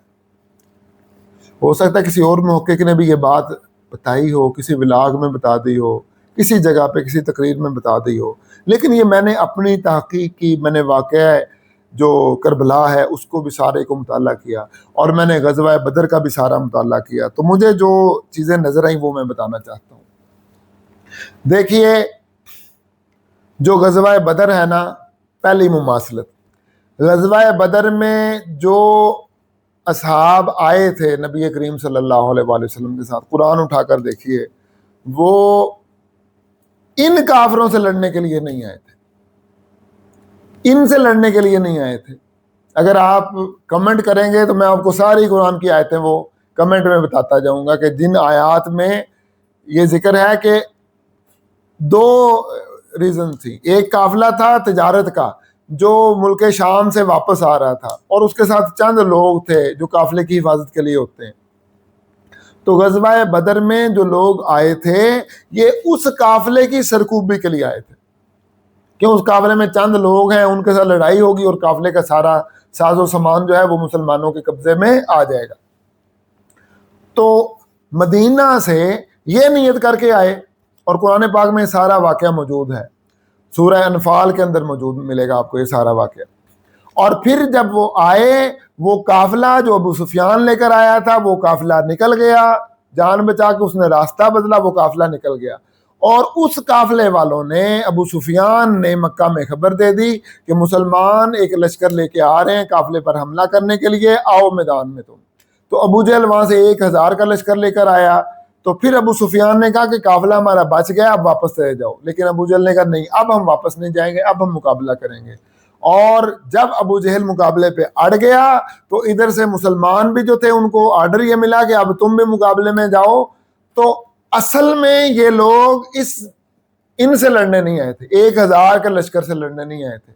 ہو سکتا ہے کسی اور محقق نے بھی یہ بات بتائی ہو، کسی ولاگ میں بتا دی ہو، کسی جگہ پہ کسی تقریر میں بتا دی ہو، لیکن یہ میں نے اپنی تحقیق کی، میں نے واقعہ جو کربلا ہے اس کو بھی سارے کو مطالعہ کیا، اور میں نے غزوہ بدر کا بھی سارا مطالعہ کیا، تو مجھے جو چیزیں نظر آئیں وہ میں بتانا چاہتا ہوں۔ دیکھیے، جو غزوہ بدر ہے نا، پہلی مماثلت، غزوہ بدر میں جو اصحاب آئے تھے نبی کریم صلی اللہ علیہ وآلہ وسلم کے ساتھ، قرآن اٹھا کر دیکھیے، وہ ان کافروں سے لڑنے کے لیے نہیں آئے تھے، ان سے لڑنے کے لیے نہیں آئے تھے۔ اگر آپ کمنٹ کریں گے تو میں آپ کو ساری قرآن کی آیتیں وہ کمنٹ میں بتاتا جاؤں گا، کہ جن آیات میں یہ ذکر ہے کہ 2 ریزن تھی۔ ایک قافلہ تھا تجارت کا جو ملک شام سے واپس آ رہا تھا، اور اس کے ساتھ چند لوگ تھے جو قافلے کی حفاظت کے لیے ہوتے ہیں۔ تو غزوہ بدر میں جو لوگ آئے تھے یہ اس قافلے کی سرکوبی کے لیے آئے تھے، کہ اس قافلے میں چند لوگ ہیں، ان کے ساتھ لڑائی ہوگی اور قافلے کا سارا ساز و سامان جو ہے وہ مسلمانوں کے قبضے میں آ جائے گا۔ تو مدینہ سے یہ نیت کر کے آئے، اور قرآن پاک میں سارا واقعہ موجود ہے۔ سورہ انفال کے اندر موجود ملے گا آپ کو یہ سارا واقعہ۔ اور پھر جب وہ آئے، وہ قافلہ جو ابو سفیان لے کر آیا تھا وہ قافلہ نکل گیا، جان بچا کے اس نے راستہ بدلا، وہ قافلہ نکل گیا، اور اس قافلے والوں نے، ابو سفیان نے مکہ میں خبر دے دی کہ مسلمان ایک لشکر لے کے آ رہے ہیں قافلے پر حملہ کرنے کے لیے، آؤ میدان میں تم۔ تو ابو جہل وہاں سے 1000 کا لشکر لے کر آیا، تو پھر ابو سفیان نے کہا کہ قافلہ ہمارا بچ گیا، اب واپس چلے جاؤ، لیکن ابو جہل نے کہا نہیں، اب ہم واپس نہیں جائیں گے، اب ہم مقابلہ کریں گے۔ اور جب ابو جہل مقابلے پہ اڑ گیا تو ادھر سے مسلمان بھی جو تھے ان کو آرڈر یہ ملا کہ اب تم بھی مقابلے میں جاؤ۔ تو اصل میں یہ لوگ ان سے لڑنے نہیں آئے تھے، 1000 کے لشکر سے لڑنے نہیں آئے تھے،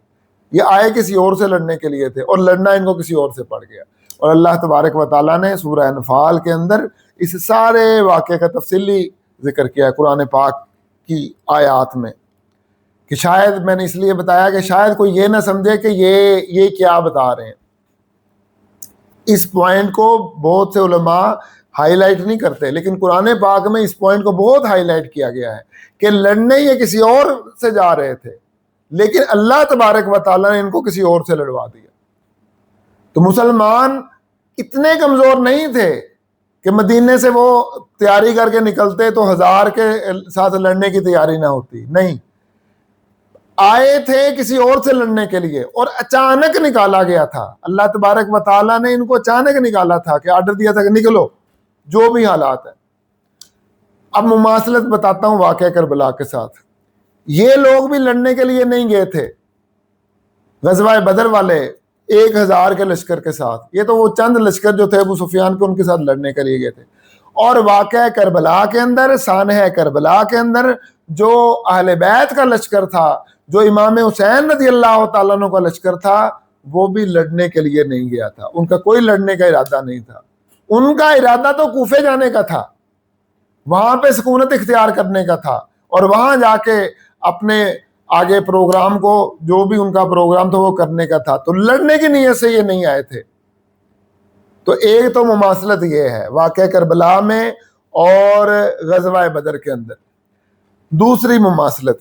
یہ آئے کسی اور سے لڑنے کے لیے تھے، اور لڑنا ان کو کسی اور سے پڑ گیا۔ اور اللہ تبارک و تعالیٰ نے سورہ انفال کے اندر اس سارے واقعے کا تفصیلی ذکر کیا ہے قرآن پاک کی آیات میں، کہ شاید میں نے اس لیے بتایا کہ شاید کوئی یہ نہ سمجھے کہ یہ کیا بتا رہے ہیں۔ اس پوائنٹ کو بہت سے علماء ہائی لائٹ نہیں کرتے، لیکن قرآن پاک میں اس پوائنٹ کو بہت ہائی لائٹ کیا گیا ہے کہ لڑنے یہ کسی اور سے جا رہے تھے، لیکن اللہ تبارک و تعالیٰ نے ان کو کسی اور سے لڑوا دیا۔ تو مسلمان اتنے کمزور نہیں تھے کہ مدینے سے وہ تیاری کر کے نکلتے تو 1000 کے ساتھ لڑنے کی تیاری نہ ہوتی، نہیں، آئے تھے کسی اور سے لڑنے کے لیے، اور اچانک نکالا گیا تھا۔ اللہ تبارک و تعالیٰ نے ان کو اچانک نکالا تھا کہ آرڈر دیا تھا کہ نکلو جو بھی حالات ہیں۔ اب مماثلت بتاتا ہوں واقعہ کربلا کے ساتھ۔ یہ لوگ بھی لڑنے کے لیے نہیں گئے تھے غزوہ بدر والے 1000 کے لشکر کے ساتھ، یہ تو وہ چند لشکر جو تھے ابو سفیان کے ان کے ساتھ لڑنے کے لیے گئے تھے۔ اور واقعہ کربلا کے اندر، سانحہ کربلا کے اندر جو اہل بیت کا لشکر تھا، جو امام حسین رضی اللہ تعالیٰ عنہ کا لشکر تھا، وہ بھی لڑنے کے لیے نہیں گیا تھا، ان کا کوئی لڑنے کا ارادہ نہیں تھا۔ ان کا ارادہ تو کوفے جانے کا تھا، وہاں پہ سکونت اختیار کرنے کا تھا، اور وہاں جا کے اپنے آگے پروگرام کو، جو بھی ان کا پروگرام تھا وہ کرنے کا تھا، تو لڑنے کی نیت سے یہ نہیں آئے تھے۔ تو ایک تو مماثلت یہ ہے واقعہ کربلا میں اور غزوہ بدر کے اندر۔ دوسری مماثلت،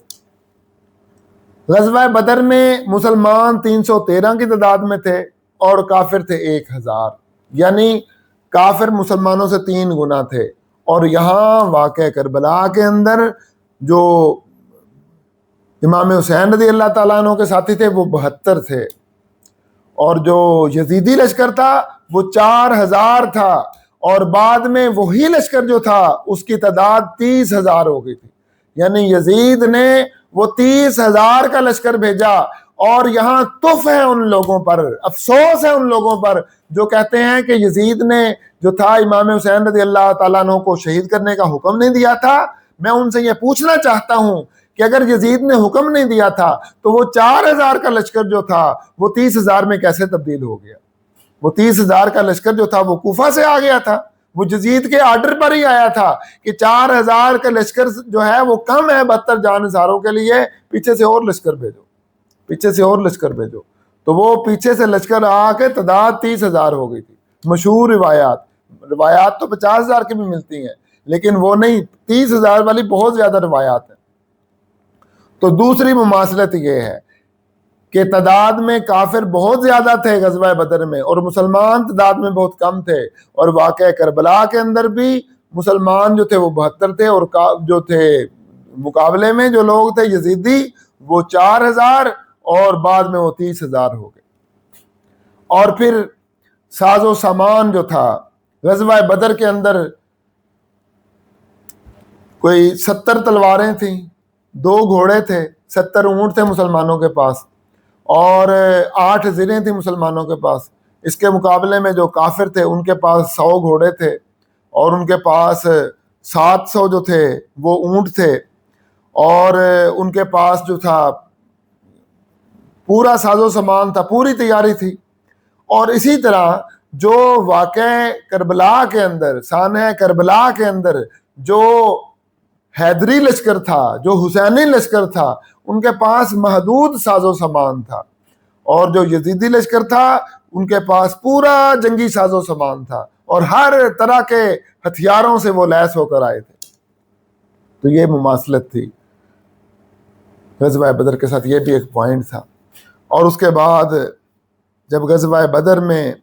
غزوہ بدر میں مسلمان 313 کی تعداد میں تھے اور کافر تھے 1000، یعنی کافر مسلمانوں سے 3 گنا تھے۔ اور یہاں واقعہ کربلا کے اندر جو امام حسین رضی اللہ تعالیٰ عنہ کے ساتھی تھے وہ 72 تھے، اور جو یزیدی لشکر تھا وہ 4000 تھا، اور بعد میں وہی لشکر جو تھا اس کی تعداد 30,000 ہو گئی تھی۔ یعنی یزید نے وہ 30,000 کا لشکر بھیجا، اور یہاں تف ہے ان لوگوں پر، افسوس ہے ان لوگوں پر جو کہتے ہیں کہ یزید نے جو تھا امام حسین رضی اللہ تعالیٰ عنہ کو شہید کرنے کا حکم نہیں دیا تھا۔ میں ان سے یہ پوچھنا چاہتا ہوں کہ اگر یزید نے حکم نہیں دیا تھا تو وہ 4000 کا لشکر جو تھا وہ 30,000 میں کیسے تبدیل ہو گیا؟ وہ 30,000 کا لشکر جو تھا وہ کوفہ سے آ گیا تھا، وہ یزید کے آرڈر پر ہی آیا تھا کہ 4000 کا لشکر جو ہے وہ کم ہے 72 جانثاروں کے لیے، پیچھے سے اور لشکر بھیجو، پیچھے سے اور لشکر بھیجو۔ تو وہ پیچھے سے لشکر آ کے تعداد 30,000 ہو گئی تھی۔ مشہور روایات تو 50,000 کی بھی ملتی ہیں، لیکن وہ نہیں، 30,000 والی بہت زیادہ روایات ہیں۔ تو دوسری مماثلت یہ ہے کہ تعداد میں کافر بہت زیادہ تھے غزوہ بدر میں، اور مسلمان تعداد میں بہت کم تھے۔ اور واقعہ کربلا کے اندر بھی مسلمان جو تھے وہ 72 تھے، اور جو تھے مقابلے میں جو لوگ تھے یزیدی وہ 4000، اور بعد میں وہ 30,000 ہو گئے۔ اور پھر ساز و سامان جو تھا غزوہ بدر کے اندر، کوئی 70 تلواریں تھیں، 2 گھوڑے تھے، 70 اونٹ تھے مسلمانوں کے پاس، اور 8 زریں تھیں مسلمانوں کے پاس۔ اس کے مقابلے میں جو کافر تھے ان کے پاس 100 گھوڑے تھے، اور ان کے پاس 700 جو تھے وہ اونٹ تھے، اور ان کے پاس جو تھا پورا ساز و سامان تھا، پوری تیاری تھی۔ اور اسی طرح جو واقع کربلا کے اندر، سانحہ کربلا کے اندر جو حیدری لشکر تھا، جو حسینی لشکر تھا، ان کے پاس محدود ساز و سامان تھا، اور جو یزیدی لشکر تھا ان کے پاس پورا جنگی ساز و سامان تھا، اور ہر طرح کے ہتھیاروں سے وہ لیس ہو کر آئے تھے۔ تو یہ مماثلت تھی۔ غزوہ بدر کے ساتھ یہ بھی ایک پوائنٹ تھا۔ اور اس کے بعد جب غزوہ بدر میں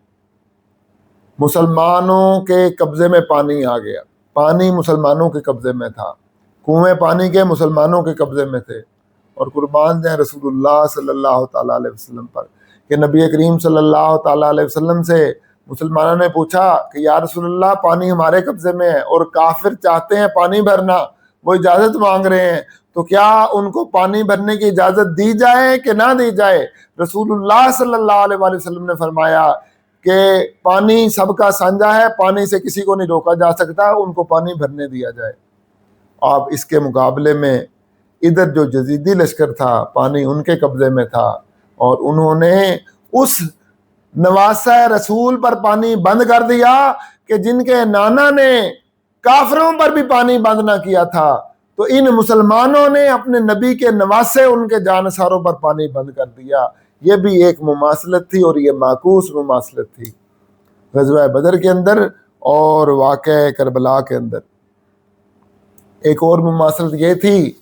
مسلمانوں کے قبضے میں پانی آ گیا، پانی مسلمانوں کے قبضے میں تھا، کنویں پانی کے مسلمانوں کے قبضے میں تھے، اور قربان جائیں رسول اللہ صلی اللہ تعالیٰ علیہ وسلم پر کہ نبی کریم صلی اللہ تعالیٰ علیہ وسلم سے مسلمانوں نے پوچھا کہ یا رسول اللہ پانی ہمارے قبضے میں ہے اور کافر چاہتے ہیں پانی بھرنا، وہ اجازت مانگ رہے ہیں، تو کیا ان کو پانی بھرنے کی اجازت دی جائے کہ نہ دی جائے؟ رسول اللہ صلی اللہ علیہ وسلم نے فرمایا کہ پانی سب کا سانجا ہے، پانی سے کسی کو نہیں روکا جا سکتا، ان کو پانی بھرنے دیا جائے۔ اب اس کے مقابلے میں ادھر جو یزیدی لشکر تھا پانی ان کے قبضے میں تھا، اور انہوں نے اس نواسہ رسول پر پانی بند کر دیا کہ جن کے نانا نے کافروں پر بھی پانی بند نہ کیا تھا، تو ان مسلمانوں نے اپنے نبی کے نواسے ان کے جانثاروں پر پانی بند کر دیا۔ یہ بھی ایک مماثلت تھی، اور یہ معکوس مماثلت تھی غزوہ بدر کے اندر اور واقعہ کربلا کے اندر۔ ایک اور مماثلت یہ تھی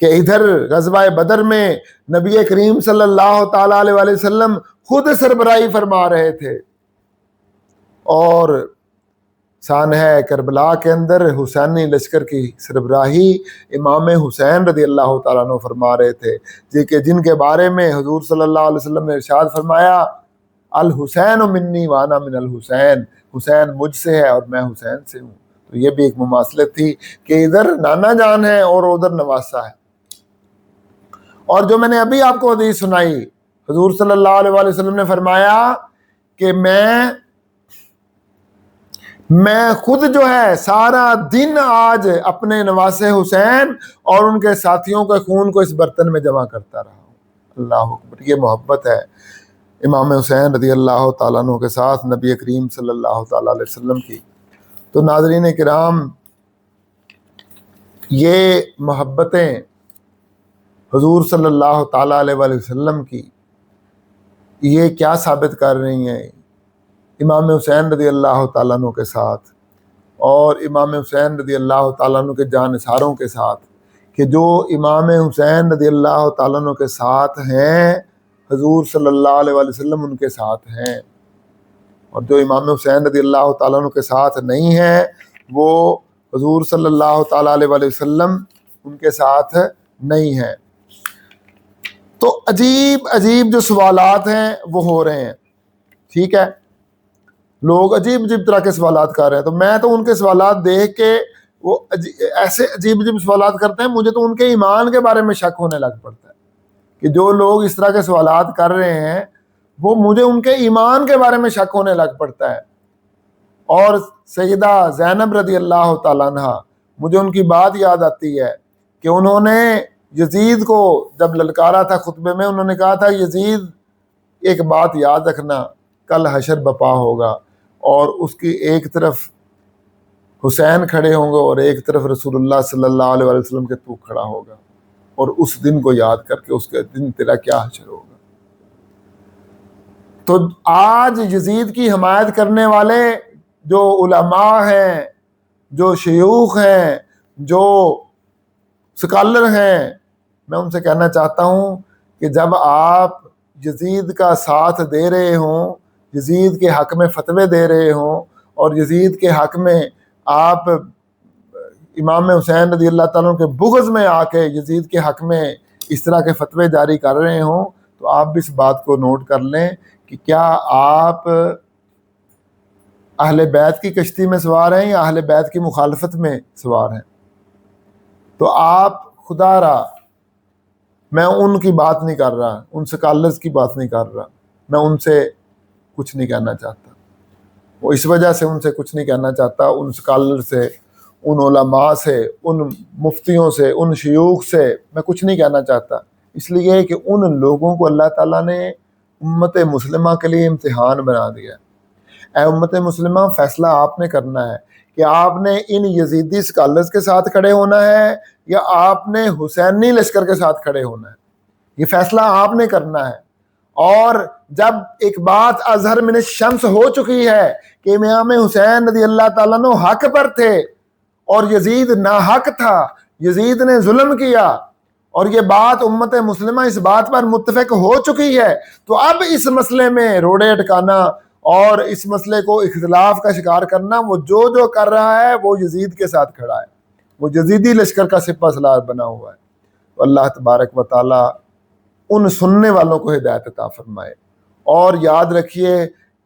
کہ ادھر غزوہ بدر میں نبی کریم صلی اللہ تعالیٰ علیہ وسلم خود سربراہی فرما رہے تھے، اور سانحہ کربلا کے اندر حسینی لشکر کی سربراہی امام حسین رضی اللہ تعالیٰ عنہ فرما رہے تھے، کہ جن کے بارے میں حضور صلی اللہ علیہ وسلم نے ارشاد فرمایا الحسین منی وانا من الحسین، حسین مجھ سے ہے اور میں حسین سے ہوں۔ تو یہ بھی ایک مماثلت تھی کہ ادھر نانا جان ہے اور ادھر نواسہ ہے۔ اور جو میں نے ابھی آپ کو حدیث سنائی، حضور صلی اللہ علیہ وسلم نے فرمایا کہ میں خود جو ہے سارا دن آج اپنے نواسے حسین اور ان کے ساتھیوں کے خون کو اس برتن میں جمع کرتا رہا ہوں۔ اللہ اکبر، یہ محبت ہے امام حسین رضی اللہ تعالیٰ عنہ کے ساتھ نبی کریم صلی اللہ تعالیٰ علیہ وسلم کی۔ تو ناظرین کرام، یہ محبتیں حضور صلی اللہ تعالیٰ علیہ وسلم کی یہ کیا ثابت کر رہی ہیں؟ امام حسین رضی اللہ تعالیٰ عنہ کے ساتھ اور امام حسین رضی اللہ تعالیٰ عنہ کے جانثاروں کے ساتھ، کہ جو امام حسین رضی اللہ تعالیٰ عنہ کے ساتھ ہیں حضور صلی اللہ علیہ وسلم ان کے ساتھ ہیں، اور جو امام حسین رضی اللہ تعالیٰ عنہ کے ساتھ نہیں ہیں وہ حضور صلی اللہ تعالیٰ علیہ وسلم ان کے ساتھ نہیں ہیں۔ تو عجیب عجیب جو سوالات ہیں وہ ہو رہے ہیں، ٹھیک ہے، لوگ عجیب عجیب طرح کے سوالات کر رہے ہیں، تو میں تو ان کے سوالات دیکھ کے وہ ایسے عجیب عجیب سوالات کرتے ہیں، مجھے تو ان کے ایمان کے بارے میں شک ہونے لگ پڑتا ہے کہ جو لوگ اس طرح کے سوالات کر رہے ہیں وہ مجھے ان کے ایمان کے بارے میں شک ہونے لگ پڑتا ہے۔ اور سیدہ زینب رضی اللہ تعالیٰ عنہ، مجھے ان کی بات یاد آتی ہے کہ انہوں نے یزید کو جب للکارا تھا خطبے میں، انہوں نے کہا تھا یزید ایک بات یاد رکھنا، کل حشر بپا ہوگا اور اس کی ایک طرف حسین کھڑے ہوں گے اور ایک طرف رسول اللہ صلی اللہ علیہ وسلم کے تو کھڑا ہوگا، اور اس دن کو یاد کر کے اس کے دن تیرا کیا حشر ہوگا۔ تو آج یزید کی حمایت کرنے والے جو علماء ہیں، جو شیوخ ہیں، جو سکالر ہیں، میں ان سے کہنا چاہتا ہوں کہ جب آپ یزید کا ساتھ دے رہے ہوں، یزید کے حق میں فتوے دے رہے ہوں، اور یزید کے حق میں آپ امام حسین رضی اللہ تعالیٰ کے بغض میں آ کے یزید کے حق میں اس طرح کے فتوے جاری کر رہے ہوں، تو آپ بھی اس بات کو نوٹ کر لیں کہ کیا آپ اہل بیت کی کشتی میں سوار ہیں یا اہل بیت کی مخالفت میں سوار ہیں۔ تو آپ خدا را، میں ان کی بات نہیں کر رہا، ان سکالرز کی بات نہیں کر رہا، میں ان سے کچھ نہیں کہنا چاہتا، وہ اس وجہ سے ان سے کچھ نہیں کہنا چاہتا، ان سکالر سے، ان علماء سے، ان مفتیوں سے، ان شیوخ سے میں کچھ نہیں کہنا چاہتا، اس لیے کہ ان لوگوں کو اللہ تعالیٰ نے امت مسلمہ کے لیے امتحان بنا دیا ہے۔ اے امت مسلمہ، فیصلہ آپ نے کرنا ہے کہ آپ نے ان یزیدی سکالرز کے ساتھ کھڑے ہونا ہے یا آپ نے حسینی لشکر کے ساتھ کھڑے ہونا ہے، یہ فیصلہ آپ نے کرنا ہے۔ اور جب ایک بات اظہر من الشمس ہو چکی ہے کہ امام حسین رضی اللہ تعالیٰ عنہ حق پر تھے اور یزید ناحق تھا، یزید نے ظلم کیا، اور یہ بات امت مسلمہ اس بات پر متفق ہو چکی ہے، تو اب اس مسئلے میں روڑے اٹکانا اور اس مسئلے کو اختلاف کا شکار کرنا، وہ جو کر رہا ہے وہ یزید کے ساتھ کھڑا ہے، وہ یزیدی لشکر کا سپہ سالار بنا ہوا ہے۔ اللہ تبارک و تعالی ان سننے والوں کو ہدایت عطا فرمائے۔ اور یاد رکھیے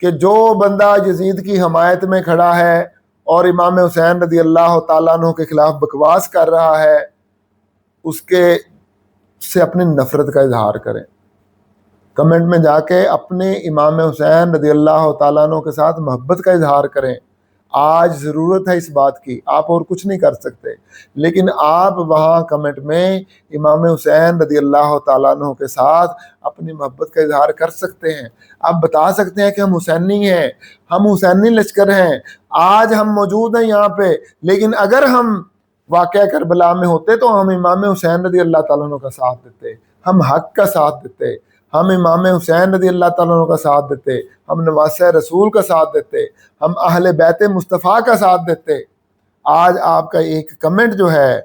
کہ جو بندہ یزید کی حمایت میں کھڑا ہے اور امام حسین رضی اللہ تعالیٰ عنہ کے خلاف بکواس کر رہا ہے، اس کے سے اپنی نفرت کا اظہار کریں، کمنٹ میں جا کے اپنے امام حسین رضی اللہ تعالیٰ عنہ کے ساتھ محبت کا اظہار کریں۔ آج ضرورت ہے اس بات کی، آپ اور کچھ نہیں کر سکتے، لیکن آپ وہاں کمنٹ میں امام حسین رضی اللہ تعالیٰ عنہ کے ساتھ اپنی محبت کا اظہار کر سکتے ہیں۔ آپ بتا سکتے ہیں کہ ہم حسینی ہیں، ہم حسینی لشکر ہیں، آج ہم موجود ہیں یہاں پہ، لیکن اگر ہم واقعہ کربلا میں ہوتے تو ہم امام حسین رضی اللہ تعالیٰ عنہ کا ساتھ دیتے، ہم حق کا ساتھ دیتے، ہم امام حسین رضی اللہ تعالیٰ عنہ کا ساتھ دیتے، ہم نواسہ رسول کا ساتھ دیتے، ہم اہل بیت مصطفیٰ کا ساتھ دیتے۔ آج آپ کا ایک کمنٹ جو ہے،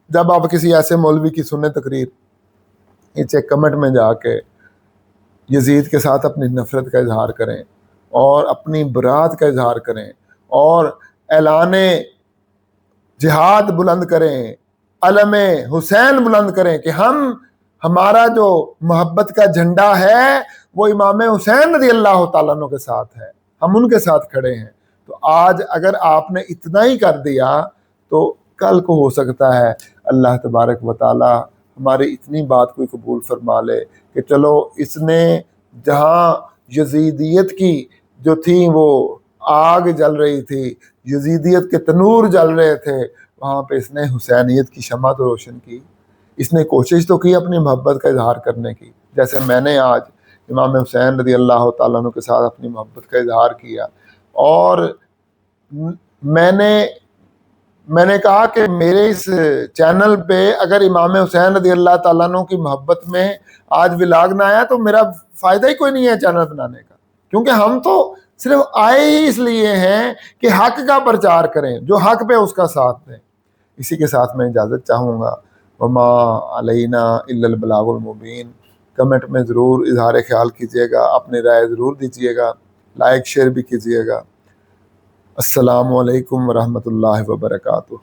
جب آپ کسی ایسے مولوی کی سنیں تقریر، نیچے کمنٹ میں جا کے یزید کے ساتھ اپنی نفرت کا اظہار کریں اور اپنی برات کا اظہار کریں اور اعلان جہاد بلند کریں، علم حسین بلند کریں کہ ہمارا جو محبت کا جھنڈا ہے وہ امام حسین رضی اللہ تعالیٰ عنہ کے ساتھ ہے، ہم ان کے ساتھ کھڑے ہیں۔ تو آج اگر آپ نے اتنا ہی کر دیا تو کل کو ہو سکتا ہے اللہ تبارک و تعالی ہماری اتنی بات کو قبول فرما لے کہ چلو اس نے جہاں یزیدیت کی جو تھی وہ آگ جل رہی تھی، یزیدیت کے تنور جل رہے تھے، وہاں پہ اس نے حسینیت کی شمع تو روشن کی، اس نے کوشش تو کی اپنی محبت کا اظہار کرنے کی، جیسے میں نے آج امام حسین رضی اللہ تعالیٰ عنہ کے ساتھ اپنی محبت کا اظہار کیا۔ اور میں نے کہا کہ میرے اس چینل پہ اگر امام حسین رضی اللہ تعالیٰ عنہ کی محبت میں آج ولاگ نہ آیا تو میرا فائدہ ہی کوئی نہیں ہے چینل بنانے کا، کیونکہ ہم تو صرف آئے ہی اس لیے ہیں کہ حق کا پرچار کریں، جو حق پہ اس کا ساتھ دیں۔ اسی کے ساتھ میں اجازت چاہوں گا، وما علینا الا البلاغ المبین۔ کمنٹ میں ضرور اظہار خیال کیجیے گا، اپنی رائے ضرور دیجیے گا، لائک شیئر بھی کیجیے گا۔ السلام علیکم ورحمۃ اللہ وبرکاتہ۔